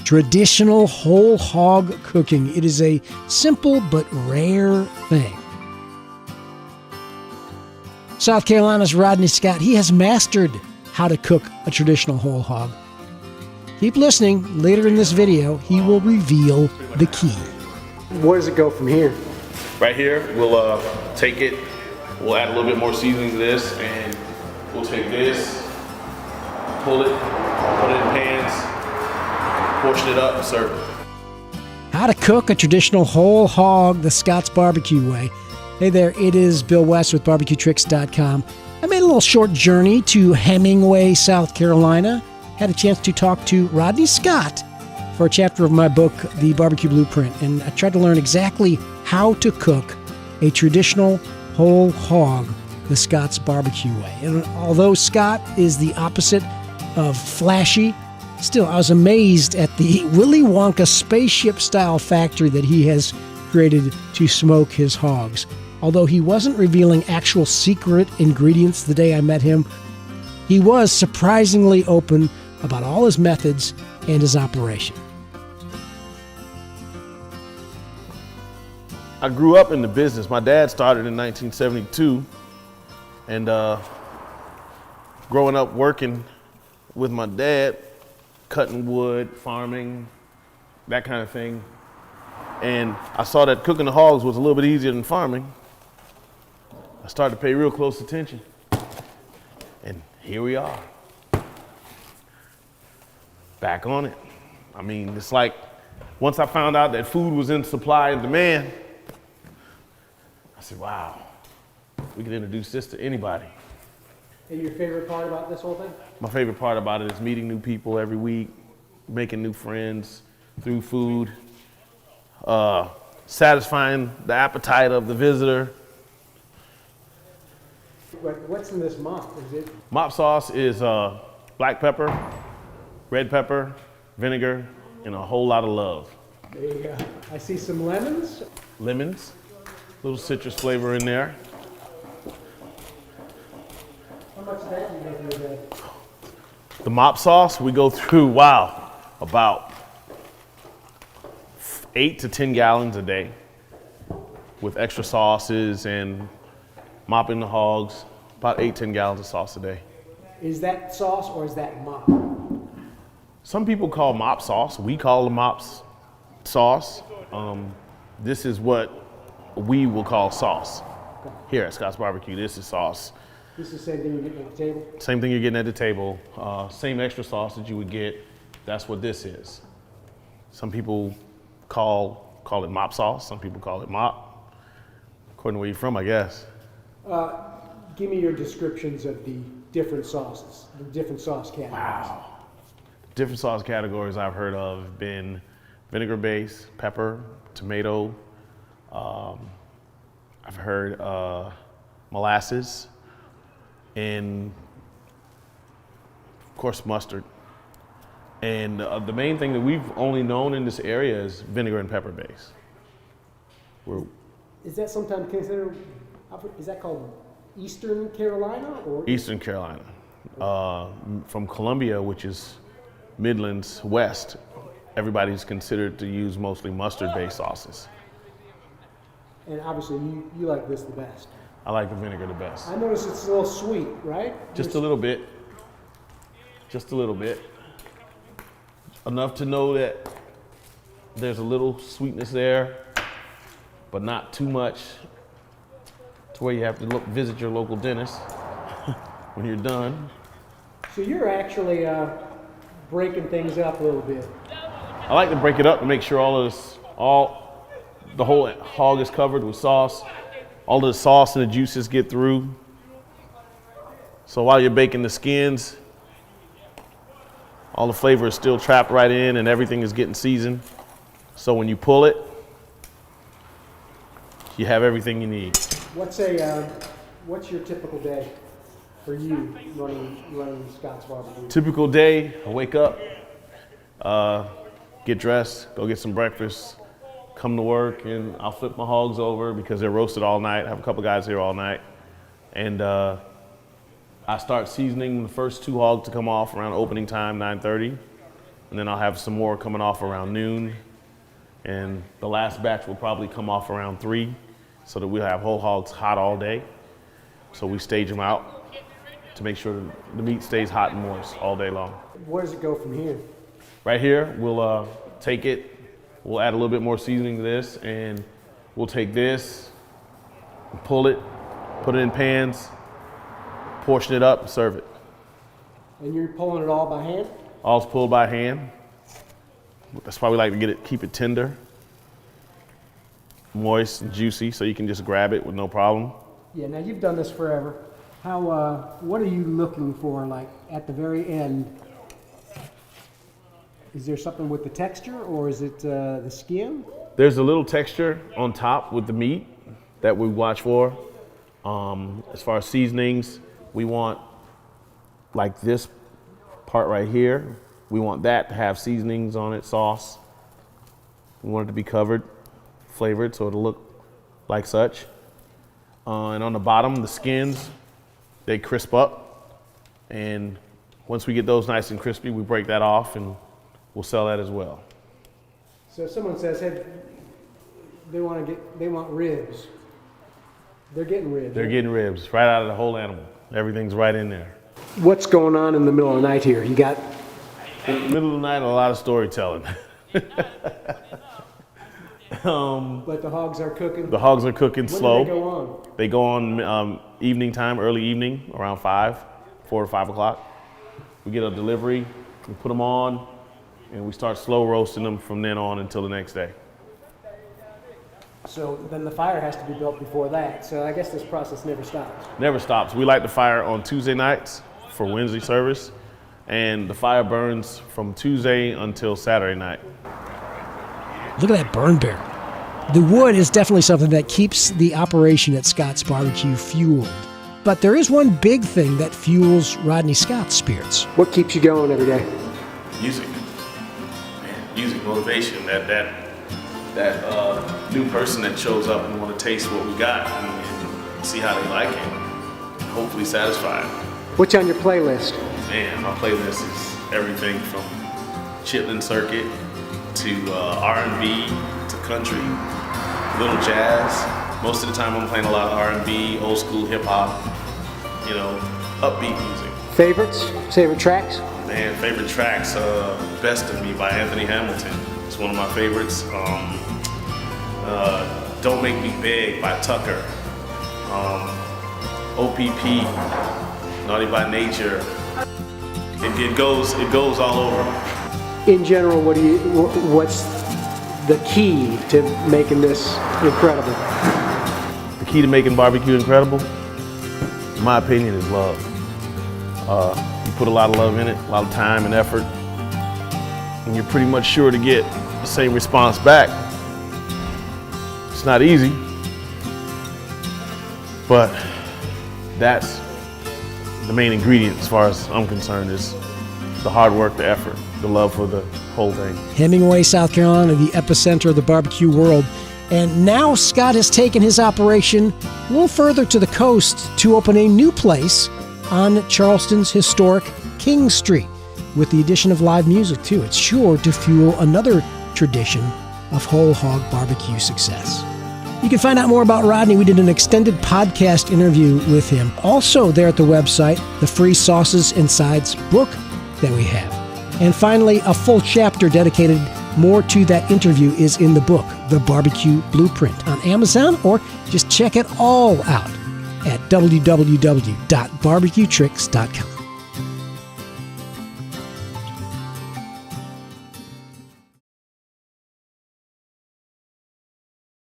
traditional whole hog cooking. It is a simple but rare thing. South Carolina's Rodney Scott, he has mastered how to cook a traditional whole hog. Keep listening. Later in this video, he will reveal the key. Where does it go from here? Right here, we'll take it, we'll add a little bit more seasoning to this, and we'll take this, pull it, put it in pans, portion it up, and serve it. How to cook a traditional whole hog the Scott's barbecue way. Hey there, it is Bill West with BarbecueTricks.com. I made a little short journey to Hemingway, South Carolina. Had a chance to talk to Rodney Scott for a chapter of my book, The Barbecue Blueprint, and I tried to learn exactly how to cook a traditional whole hog the Scott's barbecue way. And although Scott is the opposite of flashy, still I was amazed at the Willy Wonka spaceship-style factory that he has created to smoke his hogs. Although he wasn't revealing actual secret ingredients the day I met him, he was surprisingly open about all his methods and his operation. I grew up in the business. My dad started in 1972, and growing up working with my dad, cutting wood, farming, that kind of thing. And I saw that cooking the hogs was a little bit easier than farming. I started to pay real close attention. And here we are. Back on it. I mean, it's like once I found out that food was in supply and demand, I said, wow, we can introduce this to anybody. And your favorite part about this whole thing? My favorite part about it is meeting new people every week, making new friends through food, satisfying the appetite of the visitor. What's in this mop? Is it? Mop sauce is black pepper, red pepper, vinegar, and a whole lot of love. There you go. I see some lemons. Lemons, little citrus flavor in there. How much of that do you go through a day? The mop sauce, we go through, wow, about 8 to 10 gallons a day with extra sauces and mopping the hogs, about 8-10 gallons of sauce a day. Is that sauce or is that mop? Some people call mop sauce. We call the mops sauce. This is what we will call sauce. Here at Scott's Barbecue, this is sauce. This is the same thing you're getting at the table? Same thing you're getting at the table. Same extra sauce that you would get. That's what this is. Some people call it mop sauce. Some people call it mop. According to where you're from, I guess. Give me your descriptions of the different sauces, the different sauce categories. Wow. Different sauce categories I've heard of have been vinegar base, pepper, tomato. I've heard molasses, and of course mustard. And the main thing that we've only known in this area is vinegar and pepper base. Is that sometimes considered, is that called Eastern Carolina? Or Eastern Carolina. From Columbia, which is Midlands West, everybody's considered to use mostly mustard-based sauces. And obviously you like this the best. I like the vinegar the best. I notice it's a little sweet, right? Just a little bit. Just a little bit. Enough to know that there's a little sweetness there, but not too much to where you have to visit your local dentist when you're done. So you're actually breaking things up a little bit. I like to break it up to make sure the whole hog is covered with sauce. All of the sauce and the juices get through. So while you're baking the skins, all the flavor is still trapped right in and everything is getting seasoned. So when you pull it, you have everything you need. What's your typical day for you running Scott's Barbecue? Typical day, I wake up, get dressed, go get some breakfast, come to work, and I'll flip my hogs over because they're roasted all night. I have a couple guys here all night. And I start seasoning the first 2 hogs to come off around opening time, 9:30. and then I'll have some more coming off around noon. And the last batch will probably come off around 3, so that we'll have whole hogs hot all day. So we stage them out to make sure the meat stays hot and moist all day long. Where does it go from here? Right here, we'll take it, we'll add a little bit more seasoning to this, and we'll take this, pull it, put it in pans, portion it up, and serve it. And you're pulling it all by hand? All's pulled by hand. That's why we like to keep it tender, moist and juicy, so you can just grab it with no problem. Yeah, now you've done this forever. What are you looking for, like, at the very end? Is there something with the texture, or is it the skin? There's a little texture on top with the meat that we watch for. As far as seasonings, we want, like this part right here, we want that to have seasonings on it, sauce. We want it to be covered, flavored, so it'll look like such. And on the bottom, the skins, they crisp up. And once we get those nice and crispy, we break that off and we'll sell that as well. So if someone says, hey, they want ribs. They're getting ribs. They're getting ribs right out of the whole animal. Everything's right in there. What's going on in the middle of the night here? You got... In the middle of the night, a lot of storytelling. But the hogs are cooking? The hogs are cooking slow. When do they go on? They go on evening time, early evening, around 4 to 5 o'clock. We get a delivery, we put them on, and we start slow roasting them from then on until the next day. So then the fire has to be built before that. So I guess this process never stops. Never stops. We light the fire on Tuesday nights for Wednesday service, and the fire burns from Tuesday until Saturday night. Look at that burn barrel. The wood is definitely something that keeps the operation at Scott's Barbecue fueled. But there is one big thing that fuels Rodney Scott's spirits. What keeps you going every day? Music. Man, music, motivation. That new person that shows up and want to taste what we got and see how they like it. Hopefully satisfied. What's on your playlist? Man, my playlist is everything from Chitlin Circuit to R&B to country, little jazz. Most of the time I'm playing a lot of R&B, old school hip hop, upbeat music. Favorites? Favorite tracks? Man, favorite tracks, Best of Me by Anthony Hamilton. It's one of my favorites. Don't Make Me Beg by Tucker. OPP, Naughty by Nature. It goes all over. In general, what's the key to making this incredible? The key to making barbecue incredible, in my opinion, is love. You put a lot of love in it, a lot of time and effort, and you're pretty much sure to get the same response back. It's not easy, but that's the main ingredient as far as I'm concerned, is the hard work, the effort, the love for the whole thing. Hemingway, South Carolina, the epicenter of the barbecue world. And now Scott has taken his operation a little further to the coast to open a new place on Charleston's historic King Street. With the addition of live music, too, it's sure to fuel another tradition of whole hog barbecue success. You can find out more about Rodney. We did an extended podcast interview with him. Also there at the website, the free Sauces and Sides book that we have. And finally, a full chapter dedicated more to that interview is in the book, The Barbecue Blueprint, on Amazon, or just check it all out at www.barbecuetricks.com.